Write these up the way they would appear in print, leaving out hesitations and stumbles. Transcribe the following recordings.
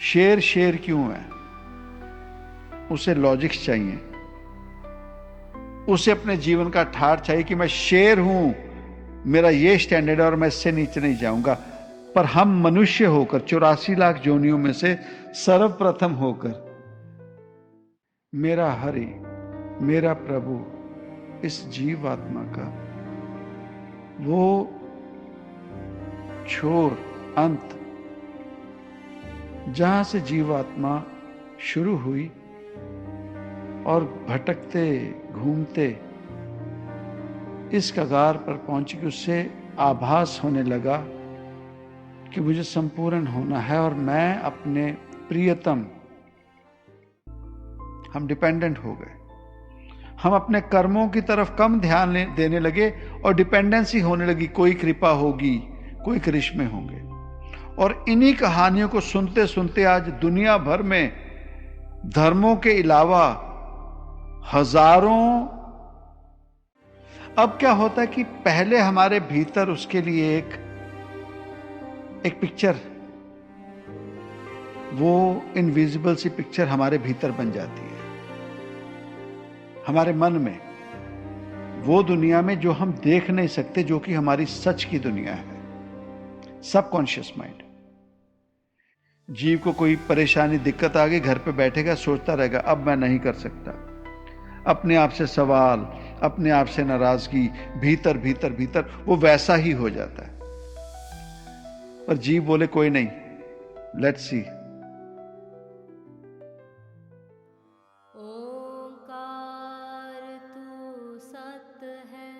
शेर शेर क्यों है? उसे लॉजिक्स चाहिए, उसे अपने जीवन का ठाठ चाहिए कि मैं शेर हूं, मेरा ये स्टैंडर्ड है और मैं इससे नीचे नहीं जाऊंगा। पर हम मनुष्य होकर 84 लाख जोनियों में से सर्वप्रथम होकर मेरा हरि, मेरा प्रभु, इस जीवात्मा का वो छोर अंत, जहां से जीवात्मा शुरू हुई और भटकते घूमते इस कगार पर पहुंची कि उससे आभास होने लगा कि मुझे संपूर्ण होना है और मैं अपने प्रियतम, हम डिपेंडेंट हो गए। हम अपने कर्मों की तरफ कम ध्यान देने लगे और डिपेंडेंसी होने लगी। कोई कृपा होगी, कोई करिश्मे होंगे। और इन्हीं कहानियों को सुनते सुनते आज दुनिया भर में धर्मों के अलावा हजारों, अब क्या होता है कि पहले हमारे भीतर उसके लिए एक पिक्चर, वो इनविजिबल सी पिक्चर हमारे भीतर बन जाती है, हमारे मन में, वो दुनिया में जो हम देख नहीं सकते, जो कि हमारी सच की दुनिया है, सबकॉन्शियस माइंड। जीव को कोई परेशानी दिक्कत आ गई, घर पे बैठेगा, सोचता रहेगा अब मैं नहीं कर सकता, अपने आप से सवाल, अपने आप से नाराजगी, भीतर भीतर भीतर वो वैसा ही हो जाता है। पर जीव बोले कोई नहीं, लेट्स सी। ओंकार तू सत है,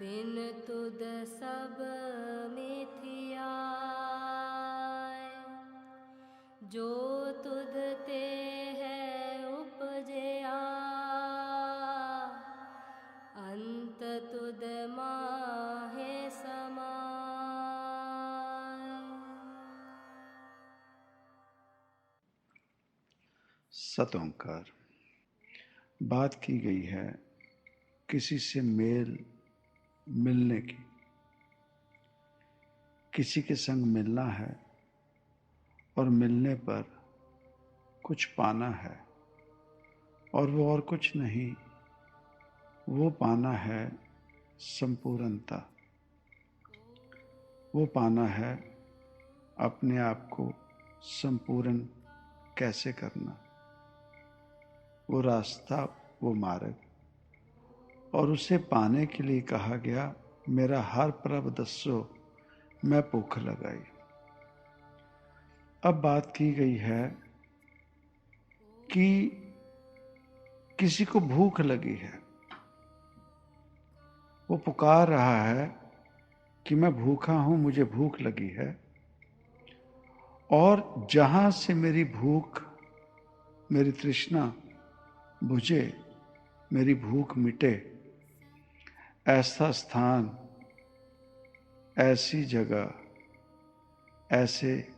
बिन तुद सब मिथियाय। जो तुद ते है उपजया, अंत तुद माहे समाय। सत ओंकार। बात की गई है किसी से मिलने की, किसी के संग मिलना है और मिलने पर कुछ पाना है, और वो और कुछ नहीं, वो पाना है संपूर्णता। वो पाना है अपने आप को संपूर्ण कैसे करना, वो रास्ता, वो मार्ग। और उसे पाने के लिए कहा गया मेरा हर प्रभ दस्सो मैं भूख लगाई। अब बात की गई है कि किसी को भूख लगी है, वो पुकार रहा है कि मैं भूखा हूं, मुझे भूख लगी है। और जहां से मेरी भूख, मेरी तृष्णा बुझे, मेरी भूख मिटे, ऐसा स्थान, ऐसी जगह, ऐसे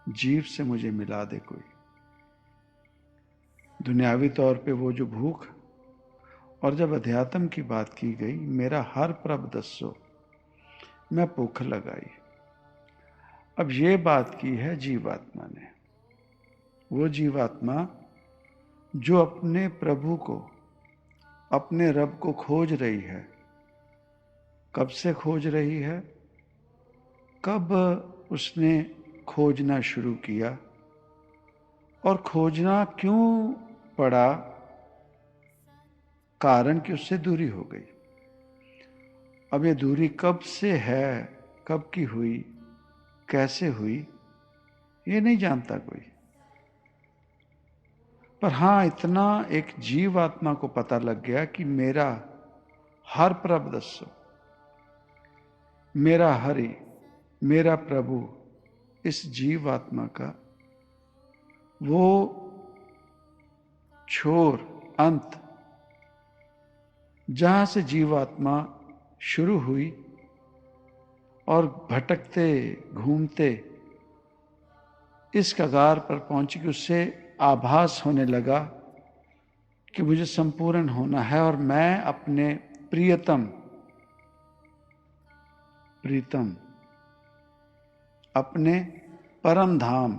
जीव से मुझे मिला दे कोई। दुनियावी तौर पे वो जो भूख, और जब अध्यात्म की बात की गई, मेरा हर प्रभ दस्सो मैं भूख लगाई। अब ये बात की है जीवात्मा ने। वो जीवात्मा जो अपने प्रभु को, अपने रब को खोज रही है। कब से खोज रही है? कब उसने खोजना शुरू किया और खोजना क्यों पड़ा? कारण कि उससे दूरी हो गई। अब ये दूरी कब से है, कब की हुई, कैसे हुई, ये नहीं जानता कोई। पर हाँ, इतना एक जीवात्मा को पता लग गया कि मेरा हर प्रभ दस्सो, मेरा हरि, मेरा प्रभु, इस जीवात्मा का वो छोर अंत, जहां से जीवात्मा शुरू हुई और भटकते घूमते इस कगार पर पहुंची कि उससे आभास होने लगा कि मुझे संपूर्ण होना है और मैं अपने प्रियतम, अपने परम धाम,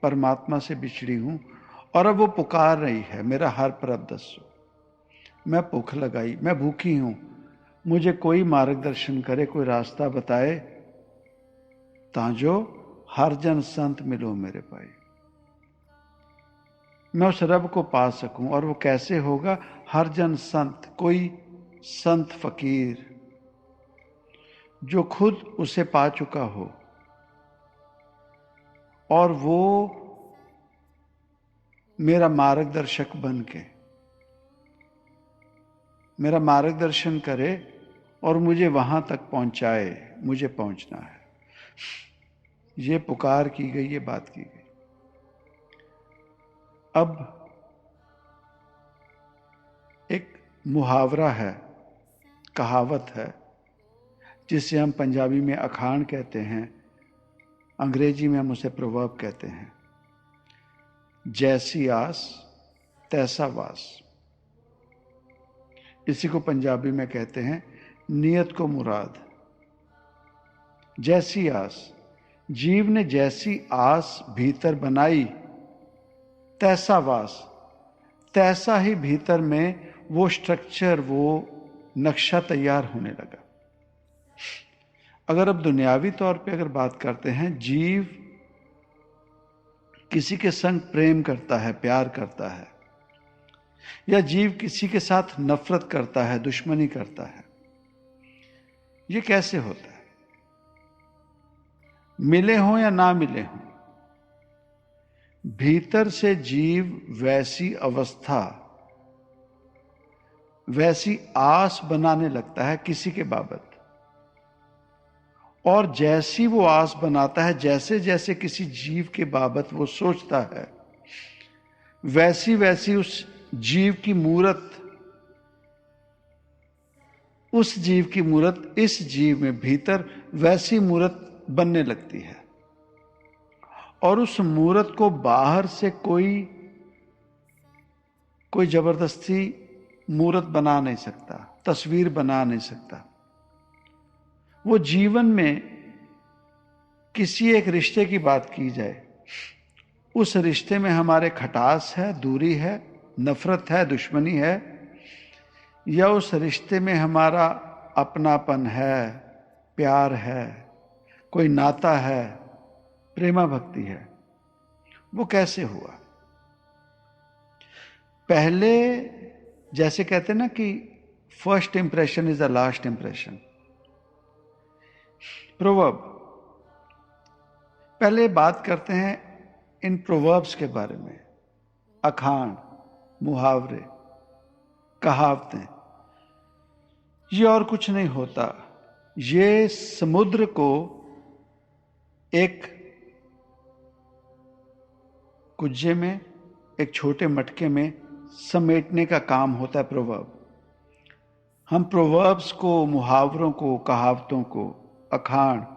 परमात्मा से बिछड़ी हूं और अब वो पुकार रही है, मेरा हर परब दस्सो। मैं भूख लगाई, मैं भूखी हूं, मुझे कोई मार्गदर्शन करे, कोई रास्ता बताए, ताजो हर जन संत मिलो मेरे भाई। मैं उस रब को पा सकूं। और वो कैसे होगा? हर जन संत, कोई संत फकीर जो खुद उसे पा चुका हो और वो मेरा मार्गदर्शक बन के मेरा मार्गदर्शन करे और मुझे वहां तक पहुंचाए, मुझे पहुंचना है। ये पुकार की गई, ये बात की गई। अब एक मुहावरा है, कहावत है, जिसे हम पंजाबी में अखान कहते हैं, अंग्रेजी में हम उसे प्रोवर्ब कहते हैं। जैसी आस तैसा वास। इसी को पंजाबी में कहते हैं नियत को मुराद। जैसी आस, जीव ने जैसी आस भीतर बनाई, तैसा वास, तैसा ही भीतर में वो स्ट्रक्चर, वो नक्शा तैयार होने लगा। अगर अब दुनियावी तौर पे अगर बात करते हैं, जीव किसी के संग प्रेम करता है, प्यार करता है, या जीव किसी के साथ नफरत करता है, दुश्मनी करता है, ये कैसे होता है? मिले हों या ना मिले हों, भीतर से जीव वैसी अवस्था, वैसी आस बनाने लगता है किसी के बाबत। और जैसी वो आस बनाता है, जैसे जैसे किसी जीव के बाबत वो सोचता है, वैसी वैसी उस जीव की मूरत, उस जीव की मूरत इस जीव में भीतर वैसी मूरत बनने लगती है। और उस मूरत को बाहर से कोई जबरदस्ती मूरत बना नहीं सकता, तस्वीर बना नहीं सकता। वो जीवन में किसी एक रिश्ते की बात की जाए, उस रिश्ते में हमारे खटास है, दूरी है, नफरत है, दुश्मनी है, या उस रिश्ते में हमारा अपनापन है, प्यार है, कोई नाता है, प्रेमा भक्ति है, वो कैसे हुआ? पहले जैसे कहते हैं ना कि first impression is the last impression. Proverb, पहले बात करते हैं इन प्रोवर्ब्स के बारे में। अखान, मुहावरे, कहावतें, ये और कुछ नहीं होता। ये समुद्र को एक कुज्जे में, एक छोटे मटके में समेटने का काम होता है प्रोवर्ब। हम प्रोवर्ब्स को, मुहावरों को, कहावतों को, अखान,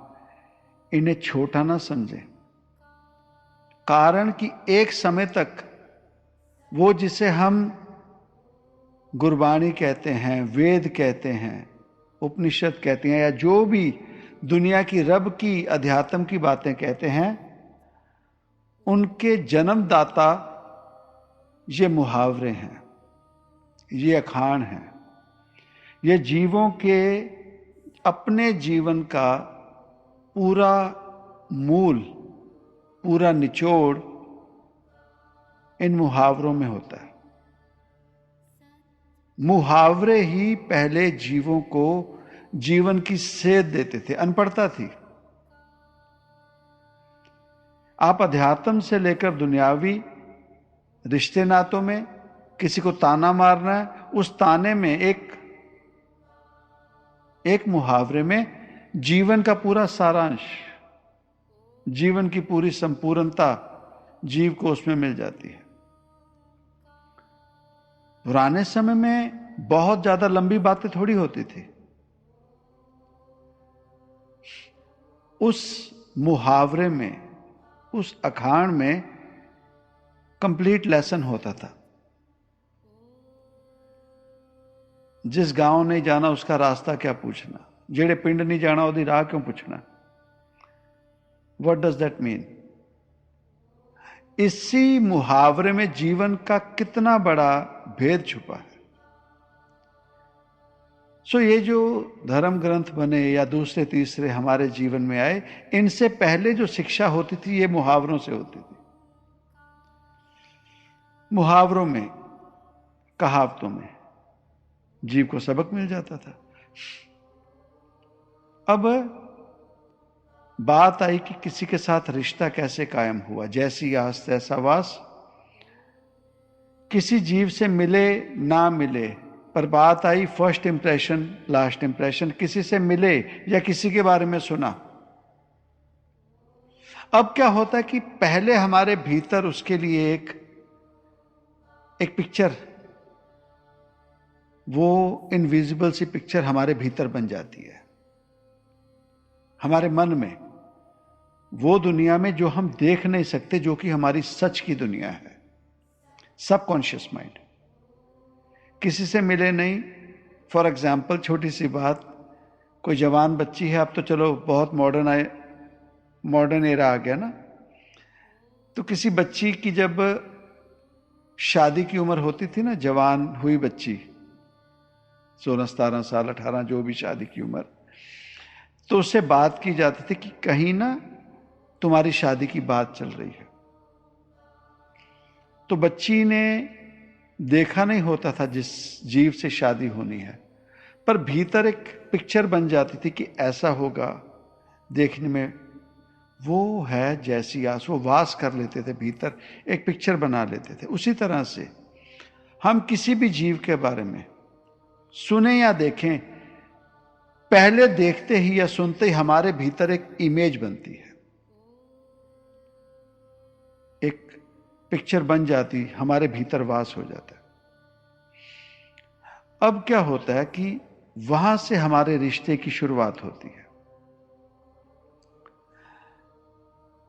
इन्हें छोटा ना समझें। कारण कि एक समय तक वो जिसे हम गुरबाणी कहते हैं, वेद कहते हैं, उपनिषद कहते हैं, या जो भी दुनिया की रब की, अध्यात्म की बातें कहते हैं, उनके जन्मदाता ये मुहावरे हैं, ये अखान हैं। ये जीवों के अपने जीवन का पूरा मूल, पूरा निचोड़ इन मुहावरों में होता है। मुहावरे ही पहले जीवों को जीवन की सेध देते थे। अनपढ़ता थी। आप अध्यात्म से लेकर दुनियावी रिश्ते नातों में किसी को ताना मारना है, उस ताने में एक मुहावरे में जीवन का पूरा सारांश, जीवन की पूरी संपूर्णता जीव को उसमें मिल जाती है। पुराने समय में बहुत ज्यादा लंबी बातें थोड़ी होती थी। उस मुहावरे में, उस अखान में कंप्लीट लेसन होता था। जिस गांव नहीं जाना उसका रास्ता क्या पूछना, जेड़े पिंड नहीं जाना ओदी राह क्यों पूछना। What does that mean? इसी मुहावरे में जीवन का कितना बड़ा भेद छुपा है। सो ये जो धर्म ग्रंथ बने या दूसरे तीसरे हमारे जीवन में आए, इनसे पहले जो शिक्षा होती थी ये मुहावरों से होती थी। मुहावरों में, कहावतों में जीव को सबक मिल जाता था। अब बात आई कि किसी के साथ रिश्ता कैसे कायम हुआ। जैसी आस तैसा वास। किसी जीव से मिले ना मिले, पर बात आई फर्स्ट इंप्रेशन लास्ट इंप्रेशन। किसी से मिले या किसी के बारे में सुना। अब क्या होता है कि पहले हमारे भीतर उसके लिए एक पिक्चर, वो इनविजिबल सी पिक्चर हमारे भीतर बन जाती है, हमारे मन में, वो दुनिया में जो हम देख नहीं सकते, जो कि हमारी सच की दुनिया है, सबकॉन्शियस माइंड। किसी से मिले नहीं। फॉर एग्जाम्पल, छोटी सी बात, कोई जवान बच्ची है, अब तो चलो बहुत मॉडर्न एरा आ गया ना, तो किसी बच्ची की जब शादी की उम्र होती थी ना, जवान हुई बच्ची, 16-17 साल, 18, जो भी शादी की उम्र, तो उससे बात की जाती थी कि कहीं ना तुम्हारी शादी की बात चल रही है। तो बच्ची ने देखा नहीं होता था जिस जीव से शादी होनी है, पर भीतर एक पिक्चर बन जाती थी कि ऐसा होगा, देखने में वो है जैसी आस। वो वास कर लेते थे भीतर, एक पिक्चर बना लेते थे। उसी तरह से हम किसी भी जीव के बारे में सुने या देखें, पहले देखते ही या सुनते ही हमारे भीतर एक इमेज बनती है, एक पिक्चर बन जाती, हमारे भीतर वास हो जाता है। अब क्या होता है कि वहां से हमारे रिश्ते की शुरुआत होती है।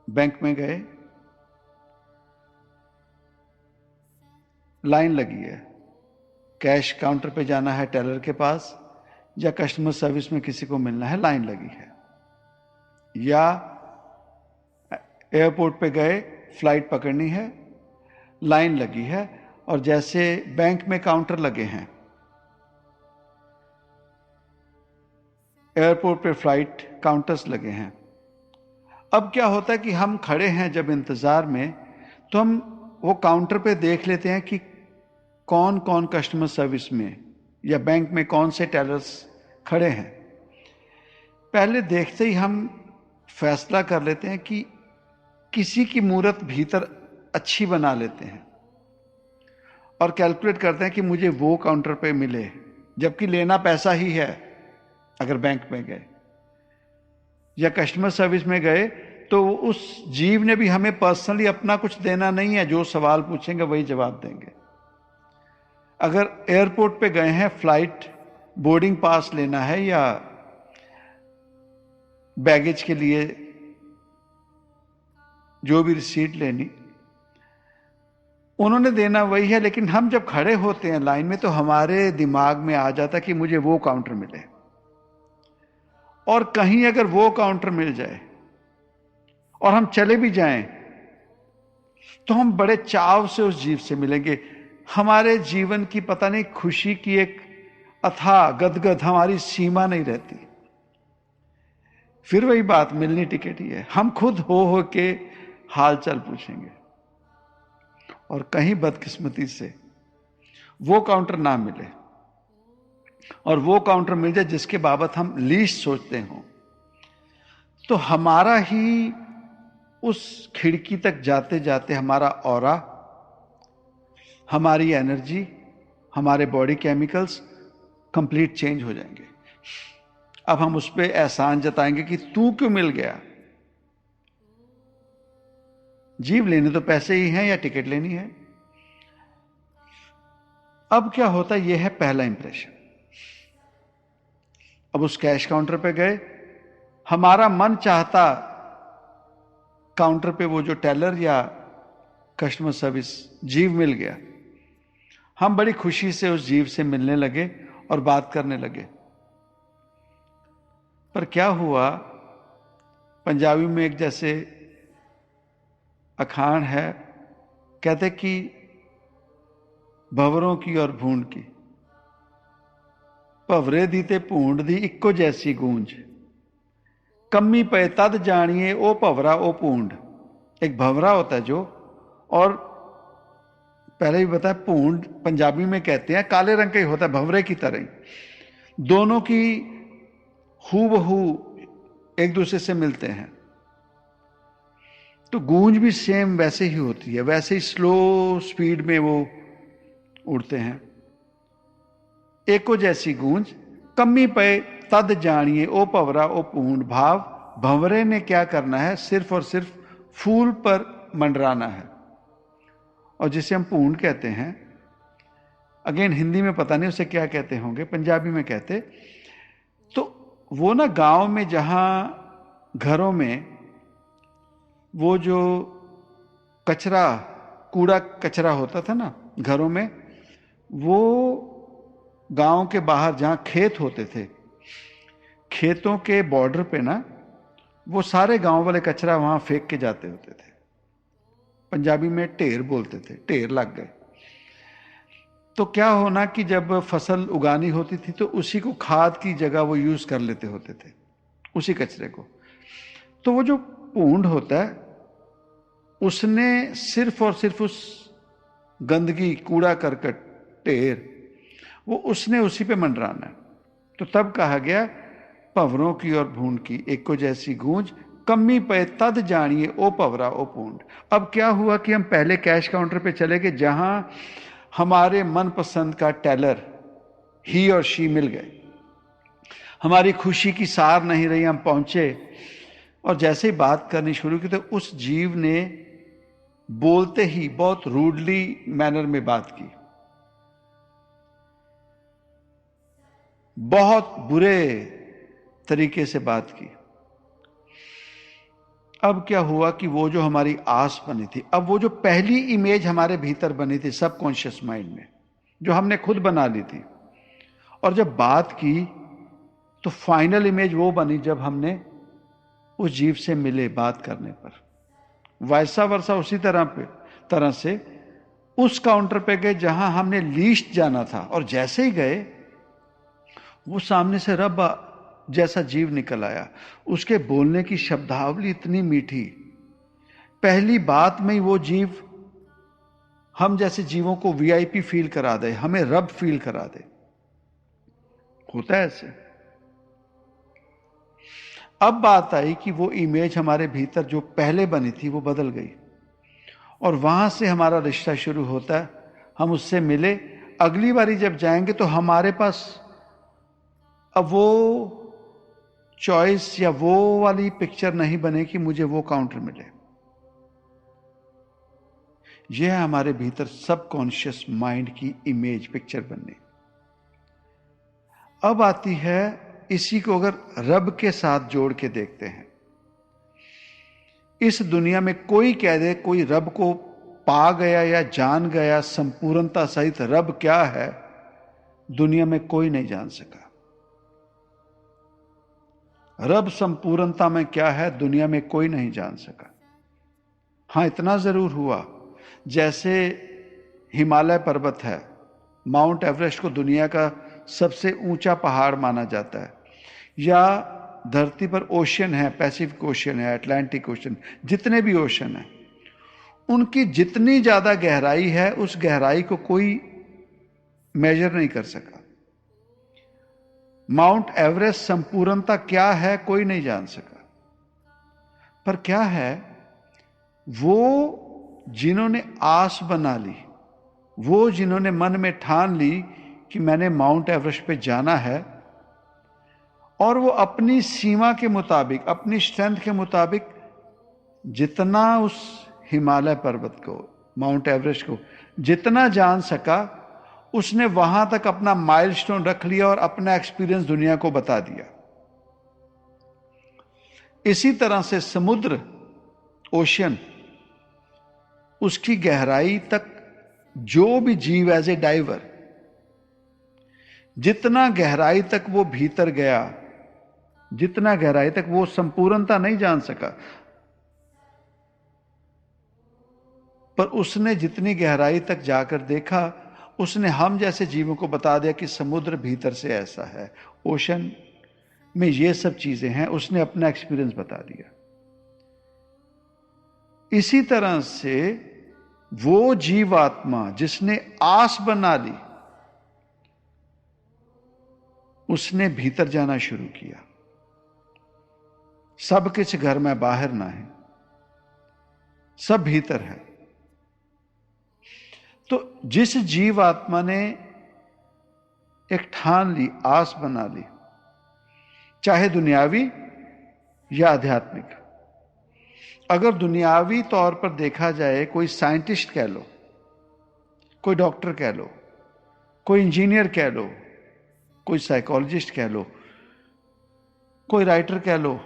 बैंक में गए, लाइन लगी है, कैश काउंटर पे जाना है टेलर के पास, या कस्टमर सर्विस में किसी को मिलना है, लाइन लगी है। या एयरपोर्ट पे गए, फ्लाइट पकड़नी है, लाइन लगी है। और जैसे बैंक में काउंटर लगे हैं, एयरपोर्ट पे फ्लाइट काउंटर्स लगे हैं। अब क्या होता है कि हम खड़े हैं जब इंतजार में, तो हम वो काउंटर पे देख लेते हैं कि कौन कौन कस्टमर सर्विस में या बैंक में कौन से टेलर्स खड़े हैं। पहले देखते ही हम फैसला कर लेते हैं कि किसी की मूर्त भीतर अच्छी बना लेते हैं और कैलकुलेट करते हैं कि मुझे वो काउंटर पे मिले, जबकि लेना पैसा ही है। अगर बैंक में गए या कस्टमर सर्विस में गए, तो उस जीव ने भी हमें पर्सनली अपना कुछ देना नहीं है, जो सवाल पूछेंगे वही जवाब देंगे। अगर एयरपोर्ट पे गए हैं, फ्लाइट बोर्डिंग पास लेना है या बैगेज के लिए जो भी रिसीट लेनी, उन्होंने देना वही है। लेकिन हम जब खड़े होते हैं लाइन में, तो हमारे दिमाग में आ जाता कि मुझे वो काउंटर मिले। और कहीं अगर वो काउंटर मिल जाए और हम चले भी जाएं, तो हम बड़े चाव से उस जीव से मिलेंगे। हमारे जीवन की पता नहीं खुशी की एक अथाह गदगद, हमारी सीमा नहीं रहती। फिर वही बात, मिलनी टिकट ही है। हम खुद हो के हाल चाल पूछेंगे, और कहीं बदकिस्मती से वो काउंटर ना मिले, और वो काउंटर मिल जाए जिसके बाबत हम लीस्ट सोचते हो, तो हमारा ही उस खिड़की तक जाते जाते हमारा ऑरा, हमारी एनर्जी, हमारे बॉडी केमिकल्स कंप्लीट चेंज हो जाएंगे। अब हम उस पर एहसान जताएंगे कि तू क्यों मिल गया। जीव लेने तो पैसे ही हैं या टिकट लेनी है। अब क्या होता है, यह है पहला इंप्रेशन। अब उस कैश काउंटर पे गए, हमारा मन चाहता काउंटर पे वो जो टेलर या कस्टमर सर्विस जीव मिल गया। हम बड़ी खुशी से उस जीव से मिलने लगे और बात करने लगे। पर क्या हुआ, पंजाबी में एक जैसे अखान है, कहते कि भंवरों की और भूंड की, भंवरे दी ते भूंड दी इक्को जैसी गूंज, कम्मी पे तद जानिए ओ भंवरा ओ भूंड। एक भंवरा होता है जो, और पहले भी बताया भूंड पंजाबी में कहते हैं, काले रंग का ही होता है भंवरे की तरह ही। दोनों की हूबहू एक दूसरे से मिलते हैं। तो गूंज भी सेम वैसे ही होती है, वैसे ही स्लो स्पीड में वो उड़ते हैं। एको जैसी गूंज, कम्मी पे तद जानिए ओ भंवरा ओ भूंड। भाव भंवरे ने क्या करना है, सिर्फ और सिर्फ फूल पर मंडराना है। और जिसे हम भूंड कहते हैं, अगेन हिंदी में पता नहीं उसे क्या कहते होंगे, पंजाबी में कहते, तो वो ना गांव में जहां घरों में वो जो कचरा, कूड़ा कचरा होता था ना घरों में, वो गांव के बाहर जहां खेत होते थे, खेतों के बॉर्डर पे ना वो सारे गांव वाले कचरा वहां फेंक के जाते होते थे। पंजाबी में ढेर बोलते थे, ढेर लग गए। तो क्या होना कि जब फसल उगानी होती थी तो उसी को खाद की जगह वो यूज कर लेते होते थे, उसी कचरे को। तो वो जो भूंड होता है, उसने सिर्फ और सिर्फ उस गंदगी, कूड़ा करकट, ढेर, वो उसने उसी पे मंडराना है। तो तब कहा गया भंवरों की और भूंड की एको जैसी गूंज, कम्मी पे तद जानिए ओ भंवरा ओ भूंड। अब क्या हुआ कि हम पहले कैश काउंटर पे चले गए, जहां हमारे मनपसंद का टेलर ही और शी मिल गए। हमारी खुशी की सार नहीं रही, हम पहुंचे और जैसे ही बात करनी शुरू की तो उस जीव ने बोलते ही बहुत रूडली मैनर में बात की, बहुत बुरे तरीके से बात की। अब क्या हुआ कि वो जो हमारी आस बनी थी, अब वो जो पहली इमेज हमारे भीतर बनी थी सबकॉन्शियस माइंड में, जो हमने खुद बना ली थी, और जब बात की तो फाइनल इमेज वो बनी जब हमने उस जीव से मिले बात करने पर। वैसा वर्षा उसी तरह से उस काउंटर पे गए जहां हमने लीस्ट जाना था, और जैसे ही गए वो सामने से रब जैसा जीव निकल आया। उसके बोलने की शब्दावली इतनी मीठी, पहली बात में ही वो जीव हम जैसे जीवों को वीआईपी फील करा दे, हमें रब फील करा दे। होता है ऐसे। अब बात आई कि वो इमेज हमारे भीतर जो पहले बनी थी वो बदल गई, और वहां से हमारा रिश्ता शुरू होता है। हम उससे मिले, अगली बारी जब जाएंगे तो हमारे पास अब वो चॉइस या वो वाली पिक्चर नहीं बने कि मुझे वो काउंटर मिले। यह है हमारे भीतर सबकॉन्शियस माइंड की इमेज, पिक्चर बनने। अब आती है, इसी को अगर रब के साथ जोड़ के देखते हैं, इस दुनिया में कोई कह दे कोई रब को पा गया या जान गया संपूर्णता सहित, रब क्या है दुनिया में कोई नहीं जान सका। रब संपूर्णता में क्या है दुनिया में कोई नहीं जान सका। हां, इतना जरूर हुआ, जैसे हिमालय पर्वत है, माउंट एवरेस्ट को दुनिया का सबसे ऊंचा पहाड़ माना जाता है, या धरती पर ओशन है, पैसिफिक ओशन है, अटलांटिक ओशन, जितने भी ओशन हैं, उनकी जितनी ज्यादा गहराई है उस गहराई को कोई मेजर नहीं कर सका। माउंट एवरेस्ट संपूर्णता क्या है कोई नहीं जान सका। पर क्या है, वो जिन्होंने आस बना ली, वो जिन्होंने मन में ठान ली कि मैंने माउंट एवरेस्ट पे जाना है, और वो अपनी सीमा के मुताबिक, अपनी स्ट्रेंथ के मुताबिक जितना उस हिमालय पर्वत को, माउंट एवरेस्ट को जितना जान सका, उसने वहां तक अपना माइलस्टोन रख लिया और अपना एक्सपीरियंस दुनिया को बता दिया। इसी तरह से समुद्र, ओशन, उसकी गहराई तक जो भी जीव एज ए डाइवर, जितना गहराई तक वो भीतर गया, जितना गहराई तक वो संपूर्णता नहीं जान सका। पर उसने जितनी गहराई तक जाकर देखा, उसने हम जैसे जीवों को बता दिया कि समुद्र भीतर से ऐसा है, ओशन में ये सब चीजें हैं। उसने अपना एक्सपीरियंस बता दिया। इसी तरह से वो जीवात्मा जिसने आस बना ली, उसने भीतर जाना शुरू किया। सब कुछ घर में बाहर ना है, सब भीतर है। तो जिस जीवात्मा ने एक ठान ली, आस बना ली, चाहे दुनियावी या आध्यात्मिक। अगर दुनियावी तौर पर देखा जाए, कोई साइंटिस्ट कह लो, कोई डॉक्टर कह लो, कोई इंजीनियर कह लो, कोई साइकोलॉजिस्ट कह लो, कोई राइटर कह लो,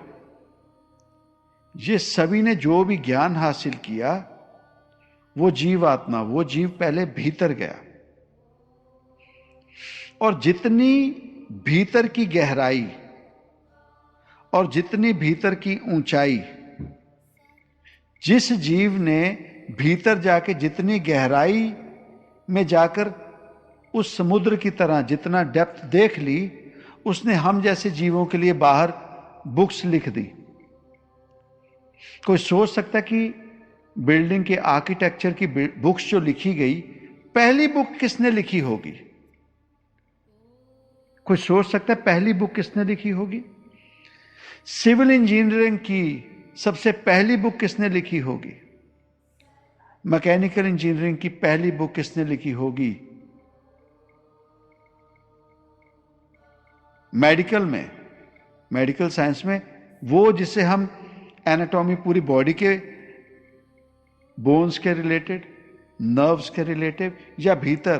ये सभी ने जो भी ज्ञान हासिल किया, वो जीवात्मा, वो जीव पहले भीतर गया। और जितनी भीतर की गहराई और जितनी भीतर की ऊंचाई, जिस जीव ने भीतर जाके जितनी गहराई में जाकर उस समुद्र की तरह जितना डेप्थ देख ली, उसने हम जैसे जीवों के लिए बाहर बुक्स लिख दी। कोई सोच सकता है कि बिल्डिंग के आर्किटेक्चर की बुक्स जो लिखी गई, पहली बुक किसने लिखी होगी? कोई सोच सकता है पहली बुक किसने लिखी होगी? सिविल इंजीनियरिंग की सबसे पहली बुक किसने लिखी होगी? मैकेनिकल इंजीनियरिंग की पहली बुक किसने लिखी होगी? मेडिकल में, मेडिकल साइंस में, वो जिसे हम एनाटॉमी, पूरी बॉडी के बोन्स के रिलेटेड, नर्व्स के रिलेटेड, या भीतर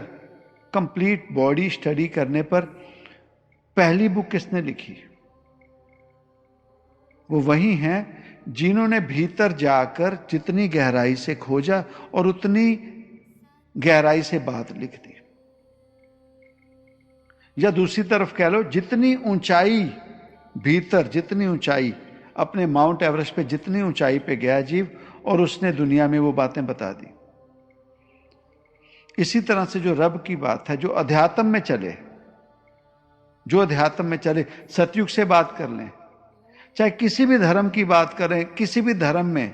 कंप्लीट बॉडी स्टडी करने पर पहली बुक किसने लिखी? वो वही हैं जिन्होंने भीतर जाकर जितनी गहराई से खोजा और उतनी गहराई से बात लिख दी। या दूसरी तरफ कह लो, जितनी ऊंचाई भीतर, जितनी ऊंचाई, अपने माउंट एवरेस्ट पे जितनी ऊंचाई पे गया जीव, और उसने दुनिया में वो बातें बता दी। इसी तरह से जो रब की बात है, जो अध्यात्म में चले, जो अध्यात्म में चले, सतयुग से बात कर लें, चाहे किसी भी धर्म की बात करें, किसी भी धर्म में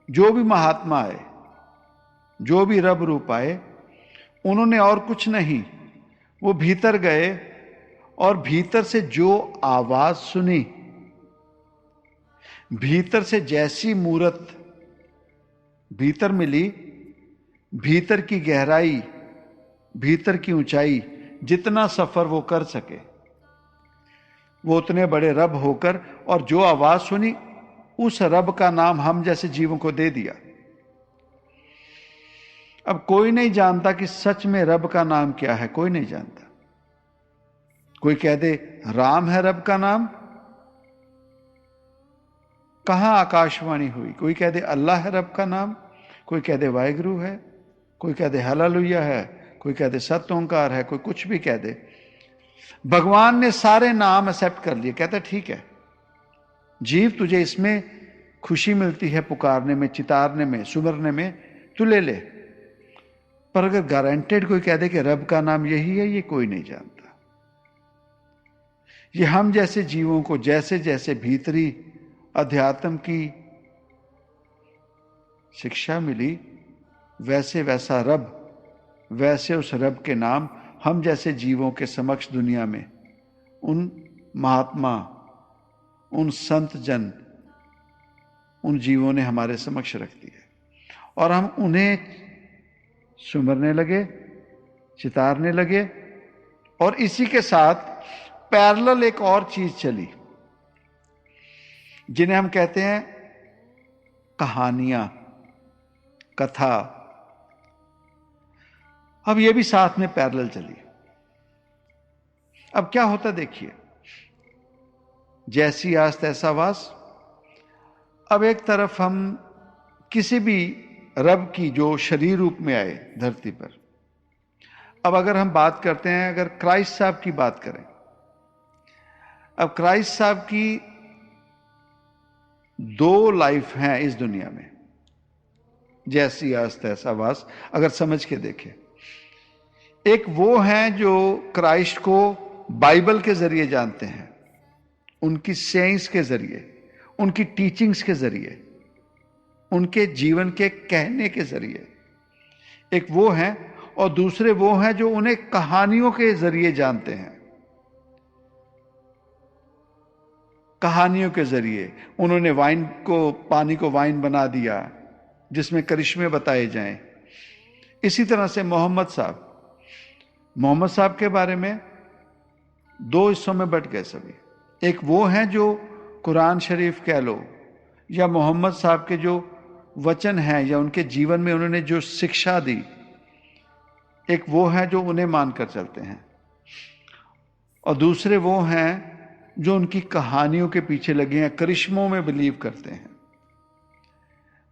जो भी महात्मा आए, जो भी रब रूप आए, उन्होंने और कुछ नहीं, वो भीतर गए और भीतर से जो आवाज सुनी, भीतर से जैसी मूरत भीतर मिली, भीतर की गहराई, भीतर की ऊंचाई, जितना सफर वो कर सके, वो उतने बड़े रब होकर, और जो आवाज सुनी, उस रब का नाम हम जैसे जीवों को दे दिया। अब कोई नहीं जानता कि सच में रब का नाम क्या है, कोई नहीं जानता। कोई कह दे राम है रब का नाम, कहां आकाशवाणी हुई? कोई कह दे अल्लाह है रब का नाम, कोई कह दे वाहिगुरु है, कोई कह दे हालेलुया है, कोई कह दे सत्य ओंकार है, कोई कुछ भी कह दे। भगवान ने सारे नाम एक्सेप्ट कर लिए, कहता ठीक है जीव, तुझे इसमें खुशी मिलती है, पुकारने में, चितारने में, सुमरने में, तू ले ले। पर अगर गारंटेड कोई कह दे कि रब का नाम यही है, ये कोई नहीं जानता। ये हम जैसे जीवों को जैसे जैसे भीतरी अध्यात्म की शिक्षा मिली, वैसे वैसा रब, वैसे उस रब के नाम हम जैसे जीवों के समक्ष दुनिया में, उन महात्मा, उन संत जन, उन जीवों ने हमारे समक्ष रख दिए, और हम उन्हें सुमरने लगे, चितारने लगे। और इसी के साथ पैरेलल एक और चीज चली, जिन्हें हम कहते हैं कहानियां, कथा। अब ये भी साथ में पैरेलल चली। अब क्या होता देखिए, जैसी आस तैसा वास। अब एक तरफ हम किसी भी रब की जो शरीर रूप में आए धरती पर, अब अगर हम बात करते हैं, अगर क्राइस्ट साहब की बात करें, अब क्राइस्ट साहब की 2 लाइफ हैं इस दुनिया में। जैसी आस तैसा वास, अगर समझ के देखें। एक वो हैं जो क्राइस्ट को बाइबल के जरिए जानते हैं, उनकी सेंस के जरिए, उनकी टीचिंग्स के जरिए, उनके जीवन के कहने के जरिए। एक वो हैं, और दूसरे वो हैं जो उन्हें कहानियों के जरिए जानते हैं। कहानियों के जरिए उन्होंने पानी को वाइन बना दिया, जिसमें करिश्मे बताए जाएं। इसी तरह से मोहम्मद साहब के बारे में दो हिस्सों में बट गए सभी। एक वो हैं जो कुरान शरीफ कह लो, या मोहम्मद साहब के जो वचन हैं, या उनके जीवन में उन्होंने जो शिक्षा दी, एक वो हैं जो उन्हें मानकर चलते हैं, और दूसरे वो हैं जो उनकी कहानियों के पीछे लगे हैं, करिश्मों में बिलीव करते हैं।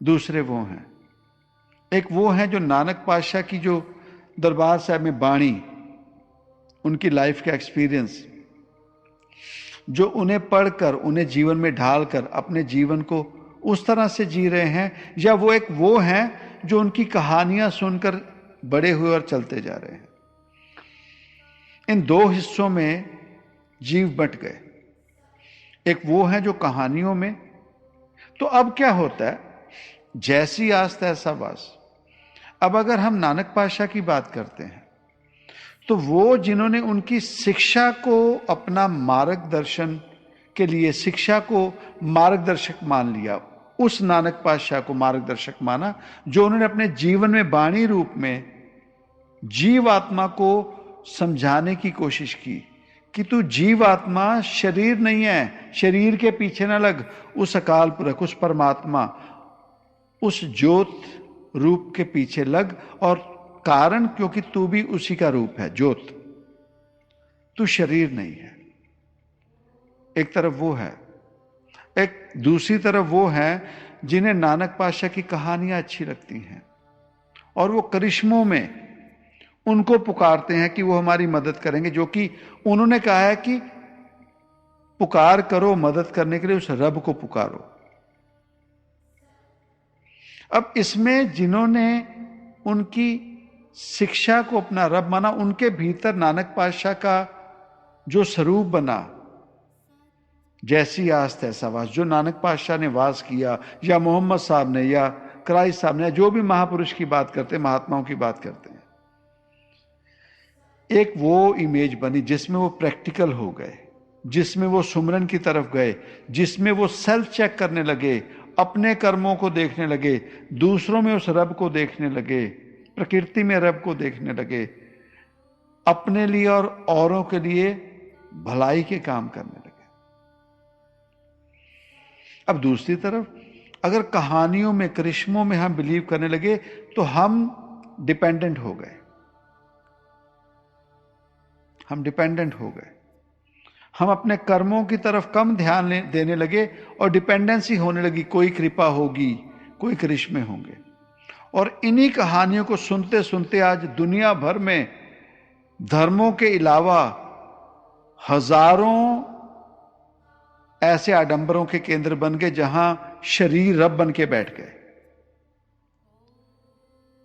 दूसरे वो हैं। एक वो हैं जो नानक पातशाह की जो दरबार साहब में बाणी, उनकी लाइफ का एक्सपीरियंस, जो उन्हें पढ़कर, उन्हें जीवन में ढालकर अपने जीवन को उस तरह से जी रहे हैं, या वो हैं जो उनकी कहानियां सुनकर बड़े हुए और चलते जा रहे हैं। इन दो हिस्सों में जीव बट गए। एक वो हैं जो कहानियों में। तो अब क्या होता है, जैसी आस तैसा वास। अब अगर हम नानक पातशाह की बात करते हैं, तो वो जिन्होंने उनकी शिक्षा को अपना मार्गदर्शन के लिए, शिक्षा को मार्गदर्शक मान लिया, उस नानक पातशाह को मार्गदर्शक माना, जो उन्होंने अपने जीवन में वाणी रूप में जीव आत्मा को समझाने की कोशिश की कि तू जीव आत्मा शरीर नहीं है, शरीर के पीछे ना लग, उस अकाल पुरख, उस परमात्मा, उस ज्योत रूप के पीछे लग। और कारण, क्योंकि तू भी उसी का रूप है, ज्योत, तू शरीर नहीं है। एक तरफ वो है। एक दूसरी तरफ वो है जिन्हें नानक पातशाह की कहानियां अच्छी लगती हैं, और वो करिश्मों में उनको पुकारते हैं कि वो हमारी मदद करेंगे, जो कि उन्होंने कहा है कि पुकार करो, मदद करने के लिए उस रब को पुकारो। अब इसमें जिन्होंने उनकी शिक्षा को अपना रब माना, उनके भीतर नानक पातशाह का जो स्वरूप बना, जैसी आस तैसा वास, जो नानक पातशाह ने वास किया, या मोहम्मद साहब ने, या क्राइस्ट साहब ने, जो भी महापुरुष की बात करते हैं, महात्माओं की बात करते हैं, एक वो इमेज बनी जिसमें वो प्रैक्टिकल हो गए, जिसमें वो सुमरन की तरफ गए, जिसमें वो सेल्फ चेक करने लगे, अपने कर्मों को देखने लगे, दूसरों में उस रब को देखने लगे, प्रकृति में रब को देखने लगे, अपने लिए और औरों के लिए भलाई के काम करने लगे। अब दूसरी तरफ अगर कहानियों में, करिश्मों में हम बिलीव करने लगे, तो हम डिपेंडेंट हो गए। हम डिपेंडेंट हो गए। हम अपने कर्मों की तरफ कम ध्यान देने लगे, और डिपेंडेंसी होने लगी, कोई कृपा होगी, कोई करिश्मे होंगे। और इन्हीं कहानियों को सुनते सुनते आज दुनिया भर में धर्मों के अलावा हजारों ऐसे आडंबरों के केंद्र बन गए, जहां शरीर रब बन के बैठ गए।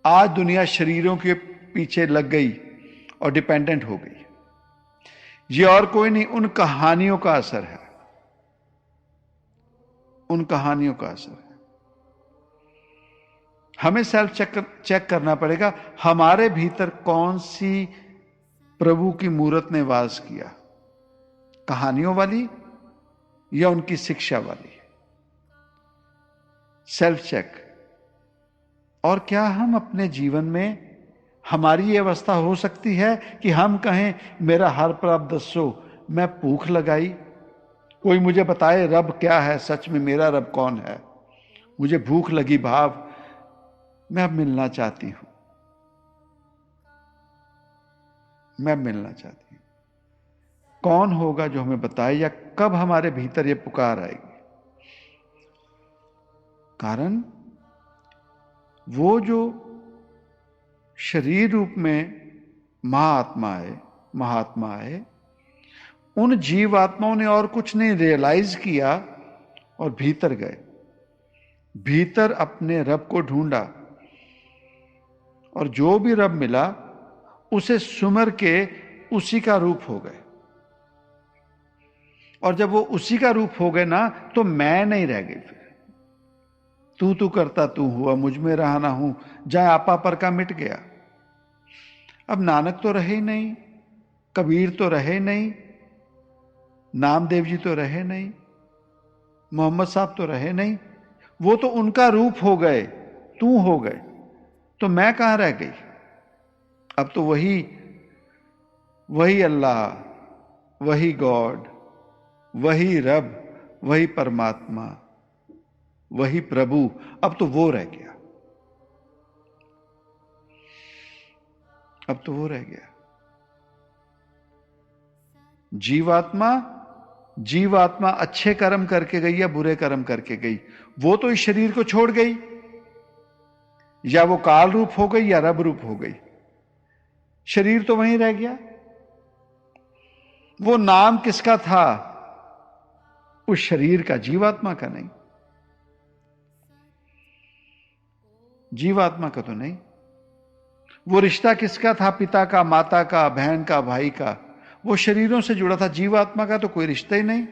आज दुनिया शरीरों के पीछे लग गई और डिपेंडेंट हो गई। ये और कोई नहीं, उन कहानियों का असर है, उन कहानियों का असर है। हमें सेल्फ चेक करना पड़ेगा, हमारे भीतर कौन सी प्रभु की मूरत ने वास किया, कहानियों वाली या उनकी शिक्षा वाली। Self check. और क्या हम अपने जीवन में, हमारी ये अवस्था हो सकती है कि हम कहें मेरा हर प्राप्त दस्सो, मैं भूख लगाई, कोई मुझे बताए रब क्या है, सच में मेरा रब कौन है, मुझे भूख लगी भाव, मैं अब मिलना चाहती हूं, मैं मिलना चाहती हूं। कौन होगा जो हमें बताए, या कब हमारे भीतर ये पुकार आएगी? कारण वो जो शरीर रूप में महात्मा आए, उन जीवात्माओं ने और कुछ नहीं रियलाइज किया और भीतर गए, भीतर अपने रब को ढूंढा, और जो भी रब मिला उसे सुमर के उसी का रूप हो गए। और जब वो उसी का रूप हो गए ना, तो मैं नहीं रह गई। फिर तू करता तू हुआ, मुझ में रहा ना हूं, जहां आपा पर का मिट गया। अब नानक तो रहे नहीं, कबीर तो रहे नहीं, नामदेव जी तो रहे नहीं, मोहम्मद साहब तो रहे नहीं, वो तो उनका रूप हो गए, तू हो गए, तो मैं कहां रह गई? अब तो वही अल्लाह, वही गॉड, वही रब, वही परमात्मा, वही प्रभु, अब तो वो रह गया। अब तो वो रह गया। जीवात्मा अच्छे कर्म करके गई या बुरे कर्म करके गई, वो तो इस शरीर को छोड़ गई, या वो काल रूप हो गई या रब रूप हो गई, शरीर तो वहीं रह गया। वो नाम किसका था? उस शरीर का, जीवात्मा का नहीं। जीवात्मा का तो नहीं। वो रिश्ता किसका था? पिता का, माता का, बहन का, भाई का। वो शरीरों से जुड़ा था। जीवात्मा का तो कोई रिश्ता ही नहीं।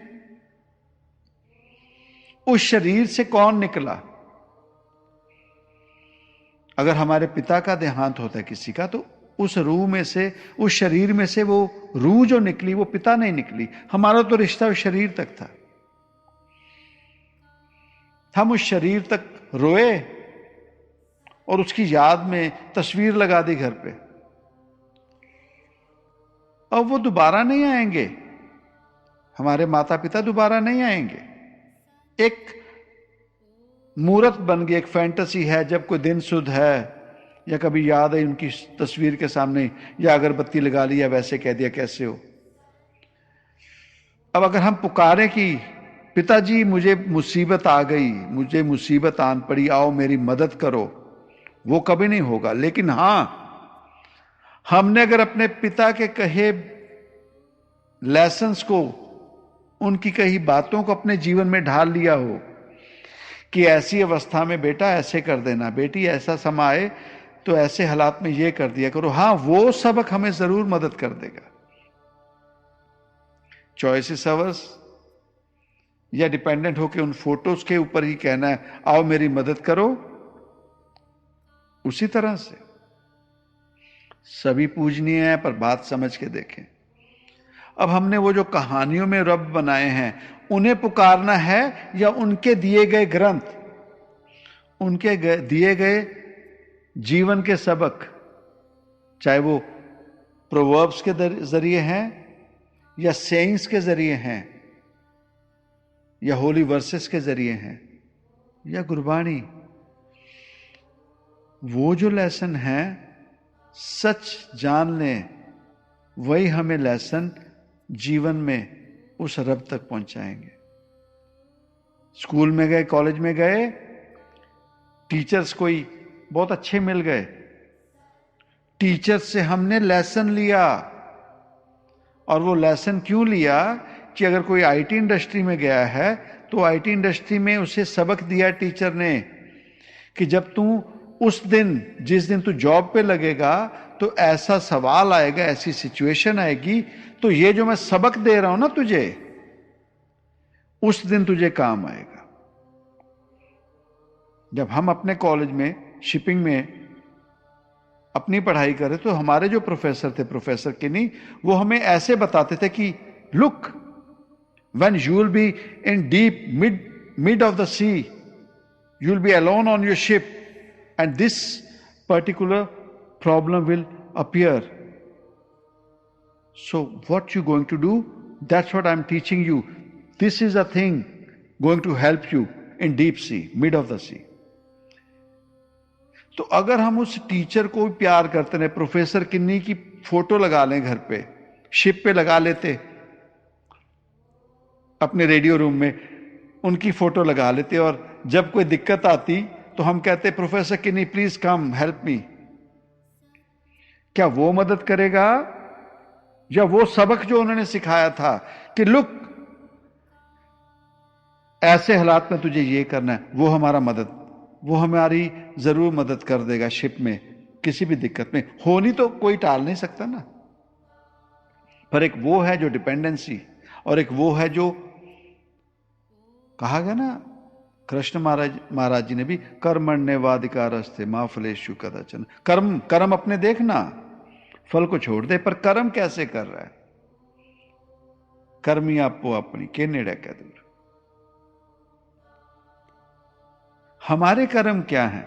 उस शरीर से कौन निकला? अगर हमारे पिता का देहांत होता है किसी का, तो उस रूह में से, उस शरीर में से वो रूह जो निकली, वो पिता नहीं निकली। हमारा तो रिश्ता उस शरीर तक था। हम उस शरीर तक रोए और उसकी याद में तस्वीर लगा दी घर पे। अब वो दोबारा नहीं आएंगे, हमारे माता पिता दोबारा नहीं आएंगे। एक मूर्त बन गई, एक फैंटेसी है। जब कोई दिन सुध है या कभी याद है उनकी तस्वीर के सामने, या अगरबत्ती लगा ली या वैसे कह दिया कैसे हो। अब अगर हम पुकारें कि पिताजी मुझे मुसीबत आ गई, मुझे मुसीबत आन पड़ी, आओ मेरी मदद करो, वो कभी नहीं होगा। लेकिन हां, हमने अगर अपने पिता के कहे लेसन्स को, उनकी कही बातों को अपने जीवन में ढाल लिया हो कि ऐसी अवस्था में बेटा ऐसे कर देना, बेटी ऐसा समा आए तो ऐसे हालात में ये कर दिया करो, हां वो सबक हमें जरूर मदद कर देगा। चॉइसेस अवर्स या डिपेंडेंट होकर उन फोटोज के ऊपर ही कहना है आओ मेरी मदद करो, उसी तरह से सभी पूजनीय है, पर बात समझ के देखें। अब हमने वो जो कहानियों में रब बनाए हैं, उन्हें पुकारना है या उनके दिए गए ग्रंथ, उनके दिए गए जीवन के सबक, चाहे वो प्रोवर्ब्स के जरिए हैं या सेइंग्स के जरिए हैं या होली वर्सेस के जरिए हैं या गुरबाणी, वो जो लेसन है सच जान लें, वही हमें लेसन जीवन में उस रब तक पहुंचाएंगे। स्कूल में गए, कॉलेज में गए, टीचर्स कोई बहुत अच्छे मिल गए, टीचर्स से हमने लेसन लिया। और वो लेसन क्यों लिया कि अगर कोई आईटी इंडस्ट्री में गया है तो आईटी इंडस्ट्री में उसे सबक दिया टीचर ने कि जब तू उस दिन, जिस दिन तू जॉब पे लगेगा, तो ऐसा सवाल आएगा, ऐसी सिचुएशन आएगी, तो ये जो मैं सबक दे रहा हूं ना तुझे, उस दिन तुझे काम आएगा। जब हम अपने कॉलेज में शिपिंग में अपनी पढ़ाई करें तो हमारे जो प्रोफेसर थे, प्रोफेसर किनी, वो हमें ऐसे बताते थे कि look, when you will be in deep mid of the sea, you will be alone on your ship and this particular problem will appear. So what you going to do? That's what I'm teaching you. This is a thing going to help you in deep sea, mid of the sea. तो अगर हम उस teacher को प्यार करते हैं, professor किन्नी की photo लगा लें घर पे, शिप पे लगा लेते, अपने रेडियो रूम में उनकी फोटो लगा लेते, और जब कोई दिक्कत आती तो हम कहते प्रोफेसर किन्नी प्लीज कम हेल्प मी, क्या वो मदद करेगा? या वो सबक जो उन्होंने सिखाया था कि लुक, ऐसे हालात में तुझे ये करना है, वो हमारी जरूर मदद कर देगा शिप में किसी भी दिक्कत में होनी तो कोई टाल नहीं सकता ना, पर एक वो है जो डिपेंडेंसी, और एक वो है जो कहा गया ना कृष्ण महाराज जी ने भी, कर्मण्येवाधिकारस्ते मा फलेषु कदाचन। कर्म अपने देखना, फल को छोड़ दे, पर कर्म कैसे कर रहा है? कर्मी आपो अपनी के नेड़े कह दूर। हमारे कर्म क्या हैं?